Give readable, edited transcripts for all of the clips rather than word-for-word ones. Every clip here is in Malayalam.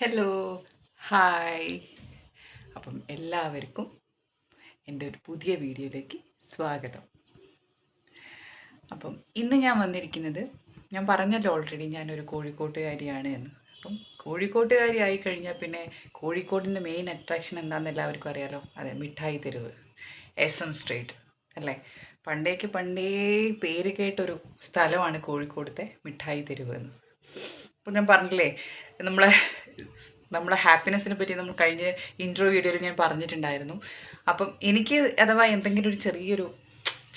Hello, hi. അപ്പം എല്ലാവർക്കും എൻ്റെ ഒരു പുതിയ വീഡിയോയിലേക്ക് സ്വാഗതം. അപ്പം ഇന്ന് ഞാൻ വന്നിരിക്കുന്നത്, ഞാൻ പറഞ്ഞല്ലോ ഓൾറെഡി ഞാനൊരു കോഴിക്കോട്ടുകാരിയാണ് എന്ന്. അപ്പം കോഴിക്കോട്ടുകാരി ആയി കഴിഞ്ഞാൽ പിന്നെ കോഴിക്കോടിൻ്റെ മെയിൻ അട്രാക്ഷൻ എന്താണെന്ന് എല്ലാവർക്കും അറിയാലോ. അതെ, മിഠായി തെരുവ്, SM സ്ട്രീറ്റ് അല്ലേ. പണ്ടേ പേര് കേട്ടൊരു സ്ഥലമാണ് കോഴിക്കോടത്തെ മിഠായി തെരുവ് എന്ന്. അപ്പോൾ ഞാൻ പറഞ്ഞില്ലേ, നമ്മളെ നമ്മളെ ഹാപ്പിനെസ്സിനെ പറ്റി നമ്മൾ കഴിഞ്ഞ ഇൻട്രോ വീഡിയോയിൽ ഞാൻ പറഞ്ഞിട്ടുണ്ടായിരുന്നു. അപ്പം എനിക്ക് അഥവാ എന്തെങ്കിലും ഒരു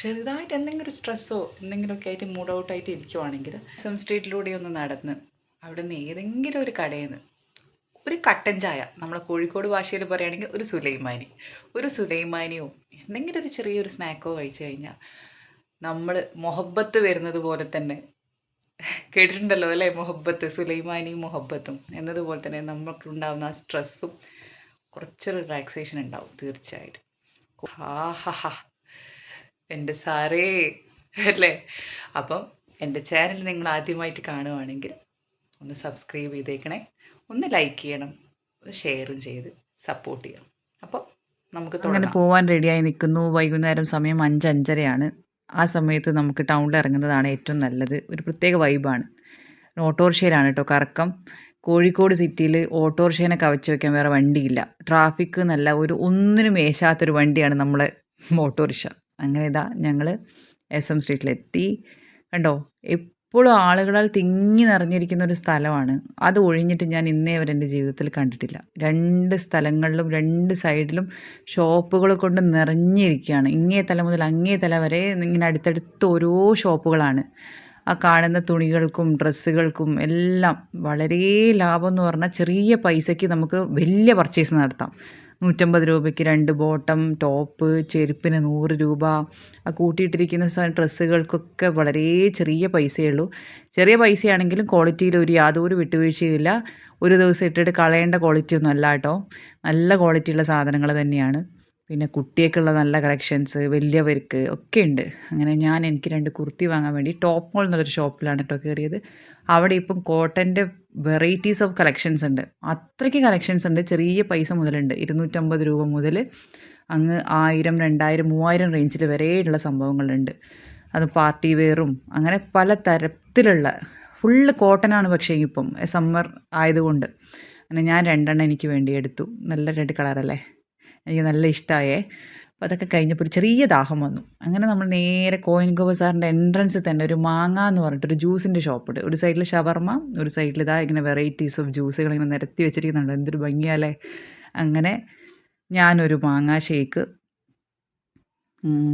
ചെറുതായിട്ട് എന്തെങ്കിലും ഒരു സ്ട്രെസ്സോ എന്തെങ്കിലുമൊക്കെ ആയിട്ട് മൂഡ് ഔട്ടായിട്ട് ഇരിക്കുവാണെങ്കിൽ സ്ട്രീറ്റിലൂടെ ഒന്ന് നടന്ന് അവിടെ നിന്ന് ഏതെങ്കിലും ഒരു കടയിൽ നിന്ന് ഒരു കട്ടൻ ചായ, നമ്മളെ കോഴിക്കോട് ഭാഷയിൽ പറയുകയാണെങ്കിൽ ഒരു സുലൈമാനിയോ എന്തെങ്കിലും ഒരു ചെറിയൊരു സ്നാക്കോ കഴിച്ചു കഴിഞ്ഞാൽ നമ്മൾ മൊഹബത്ത് വരുന്നത് പോലെ തന്നെ. കേട്ടിട്ടുണ്ടല്ലോ അല്ലേ, സുലൈമാനി മുഹബത്തും എന്നതുപോലെ തന്നെ നമുക്കുണ്ടാകുന്ന ആ സ്ട്രെസ്സും കുറച്ചൊരു റിലാക്സേഷൻ ഉണ്ടാവും തീർച്ചയായിട്ടും. ഹാ എൻ്റെ സാറേ അല്ലേ. അപ്പം എൻ്റെ ചാനൽ നിങ്ങൾ ആദ്യമായിട്ട് കാണുവാണെങ്കിൽ ഒന്ന് സബ്സ്ക്രൈബ് ചെയ്തേക്കണേ, ഒന്ന് ലൈക്ക് ചെയ്യണം, ഒന്ന് ഷെയറും ചെയ്ത് സപ്പോർട്ട് ചെയ്യണം. അപ്പം നമുക്ക് അങ്ങനെ പോകാൻ റെഡിയായി നിൽക്കുന്നു. വൈകുന്നേരം സമയം 5-5:30 ആ സമയത്ത് നമുക്ക് ടൗണിൽ ഇറങ്ങുന്നതാണ് ഏറ്റവും നല്ലത്. ഒരു പ്രത്യേക വൈബാണ്. ഓട്ടോറിക്ഷയിലാണ് കേട്ടോ കറക്കം. കോഴിക്കോട് സിറ്റിയിൽ ഓട്ടോറിക്ഷേനെ കവച്ച് വയ്ക്കാൻ വേറെ വണ്ടിയില്ല. ട്രാഫിക് എന്നല്ല, ഒന്നിനും മേശാത്തൊരു വണ്ടിയാണ് നമ്മളെ ഓട്ടോറിക്ഷ. അങ്ങനെ ഇതാ ഞങ്ങൾ SM സ്ട്രീറ്റിലെത്തി. കണ്ടോ, എപ്പോഴും ആളുകളാൽ തിങ്ങി നിറഞ്ഞിരിക്കുന്ന ഒരു സ്ഥലമാണ്. അത് ഒഴിഞ്ഞിട്ട് ഞാൻ ഇന്നേ വരെ എൻ്റെ ജീവിതത്തിൽ കണ്ടിട്ടില്ല. 2 സ്ഥലങ്ങളിലും 2 സൈഡിലും ഷോപ്പുകൾ കൊണ്ട് നിറഞ്ഞിരിക്കുകയാണ്. ഇങ്ങേ തല മുതൽ അങ്ങേ തല വരെ ഇങ്ങനെ അടുത്തടുത്ത് ഓരോ ഷോപ്പുകളാണ്. ആ കാണുന്ന തുണികൾക്കും ഡ്രസ്സുകൾക്കും എല്ലാം വളരെ ലാഭം എന്ന് പറഞ്ഞാൽ ചെറിയ പൈസയ്ക്ക് നമുക്ക് വലിയ പർച്ചേസ് നടത്താം. 150 രൂപയ്ക്ക് 2 ബോട്ടം ടോപ്പ്, ചെരുപ്പിന് 100 രൂപ. ആ കൂട്ടിയിട്ടിരിക്കുന്ന ഡ്രസ്സുകൾക്കൊക്കെ വളരെ ചെറിയ പൈസയേ ഉള്ളൂ. ചെറിയ പൈസയാണെങ്കിലും ക്വാളിറ്റിയിൽ യാതൊരു വിട്ടുവീഴ്ചയില്ല. ഒരു ദിവസം ഇട്ടിട്ട് കളയേണ്ട ക്വാളിറ്റി ഒന്നും അല്ല കേട്ടോ, നല്ല ക്വാളിറ്റിയുള്ള സാധനങ്ങൾ തന്നെയാണ്. പിന്നെ കുട്ടിയൊക്കെയുള്ള നല്ല കളക്ഷൻസ് വലിയവർക്ക് ഒക്കെ ഉണ്ട്. അങ്ങനെ എനിക്ക് 2 കുർത്തി വാങ്ങാൻ വേണ്ടി ടോപ്പ് മോൾ എന്നുള്ളൊരു ഷോപ്പിലാണ് കേട്ടോ കയറിയത്. അവിടെ ഇപ്പം കോട്ടൻ്റെ വെറൈറ്റീസ് ഓഫ് കളക്ഷൻസ് ഉണ്ട്. അത്രയ്ക്ക് കളക്ഷൻസ് ഉണ്ട്. ചെറിയ പൈസ മുതലുണ്ട്. 250 രൂപ മുതൽ അങ്ങ് 1000, 2000, 3000 റേഞ്ചിൽ വരെയുള്ള സംഭവങ്ങളുണ്ട്. അത് പാർട്ടി വെയറും അങ്ങനെ പല തരത്തിലുള്ള ഫുള്ള് കോട്ടനാണ്. പക്ഷേ ഇപ്പം സമ്മർ ആയതുകൊണ്ട് അങ്ങനെ ഞാൻ 2 എനിക്ക് വേണ്ടി എടുത്തു. നല്ല റെഡ് കളറല്ലേ, എനിക്ക് നല്ല ഇഷ്ടമായേ. അപ്പോൾ അതൊക്കെ കഴിഞ്ഞപ്പോൾ ഒരു ചെറിയ ദാഹം വന്നു. അങ്ങനെ നമ്മൾ നേരെ കോയിൻകോ ബസാറിൻ്റെ എൻട്രൻസിൽ തന്നെ ഒരു മാങ്ങ എന്ന് പറഞ്ഞിട്ടൊരു ജ്യൂസിൻ്റെ ഷോപ്പുണ്ട്. ഒരു സൈഡിൽ ഷവർമ, ഒരു സൈഡിൽ ഇതാ ഇങ്ങനെ വെറൈറ്റീസ് ഓഫ് ജ്യൂസുകൾ ഇങ്ങനെ നിരത്തി വെച്ചിരിക്കുന്നുണ്ട്. എന്തൊരു ഭംഗിയാലേ. അങ്ങനെ ഞാനൊരു മാങ്ങ ഷേക്ക്,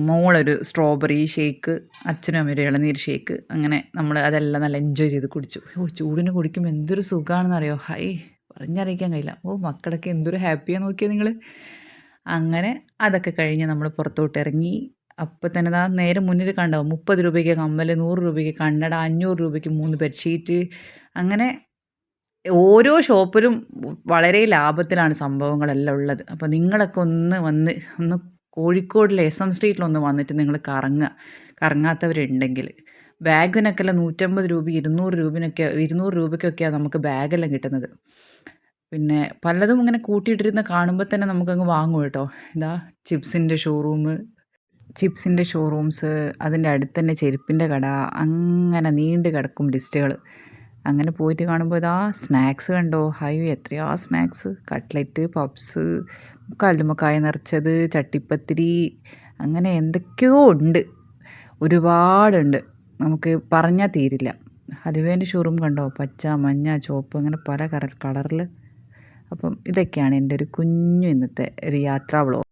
മോളൊരു സ്ട്രോബെറി ഷേക്ക്, അച്ഛനും അമ്മയും ഒരു ഇളനീർ ഷേക്ക്. അങ്ങനെ നമ്മൾ അതെല്ലാം നല്ല എൻജോയ് ചെയ്ത് കുടിച്ചു. ചൂടിന് കുടിക്കുമ്പോൾ എന്തൊരു സുഖമാണെന്നറിയോ. പറഞ്ഞറിയിക്കാൻ കഴിയില്ല. മക്കളൊക്കെ എന്തൊരു ഹാപ്പിയാണ് നോക്കിയാൽ നിങ്ങൾ. അങ്ങനെ അതൊക്കെ കഴിഞ്ഞ് നമ്മൾ പുറത്തോട്ട് ഇറങ്ങി. അപ്പം തന്നെ നേരെ മുന്നിൽ കണ്ടാവും 30 രൂപയ്ക്ക് കമ്മൽ, 100 രൂപയ്ക്ക് കണ്ണട, 500 രൂപയ്ക്ക് 3 ബെഡ്ഷീറ്റ്. അങ്ങനെ ഓരോ ഷോപ്പിലും വളരെ ലാഭത്തിലാണ് സംഭവങ്ങളെല്ലാം ഉള്ളത്. അപ്പോൾ നിങ്ങളൊക്കെ ഒന്ന് കോഴിക്കോടിലെ SM സ്ട്രീറ്റിലൊന്ന് വന്നിട്ട് നിങ്ങൾ കറങ്ങാത്തവരുണ്ടെങ്കിൽ. ബാഗിനൊക്കെല്ലാം 150 രൂപ, 200 രൂപയ്ക്കൊക്കെയാണ് നമുക്ക് ബാഗെല്ലാം കിട്ടുന്നത്. പിന്നെ പലതും ഇങ്ങനെ കൂട്ടിയിട്ടിരുന്ന് കാണുമ്പോൾ തന്നെ നമുക്കങ്ങ് വാങ്ങും കേട്ടോ. ചിപ്സിൻ്റെ ഷോറൂംസ്, അതിൻ്റെ അടുത്ത് തന്നെ ചെരുപ്പിൻ്റെ കട, അങ്ങനെ നീണ്ടു കിടക്കും ലിസ്റ്റുകൾ. അങ്ങനെ പോയിട്ട് കാണുമ്പോൾ സ്നാക്സ് കണ്ടോ, എത്രയാ സ്നാക്സ്. കട്ട്ലറ്റ്, പപ്സ്, കല്ലുമ്മക്കായ നിറച്ചത്, ചട്ടിപ്പത്തിരി, അങ്ങനെ എന്തൊക്കെയോ ഉണ്ട്, ഒരുപാടുണ്ട്, നമുക്ക് പറഞ്ഞാൽ തീരില്ല. ഹലുവേൻ്റെ ഷോറൂം കണ്ടോ, പച്ച, മഞ്ഞ, ചുവപ്പ്, അങ്ങനെ പല കളറിൽ. അപ്പം ഇതൊക്കെയാണ് എൻ്റെ ഒരു കുഞ്ഞു ഇന്നത്തെ ഒരു യാത്രാ വ്ളോഗ്.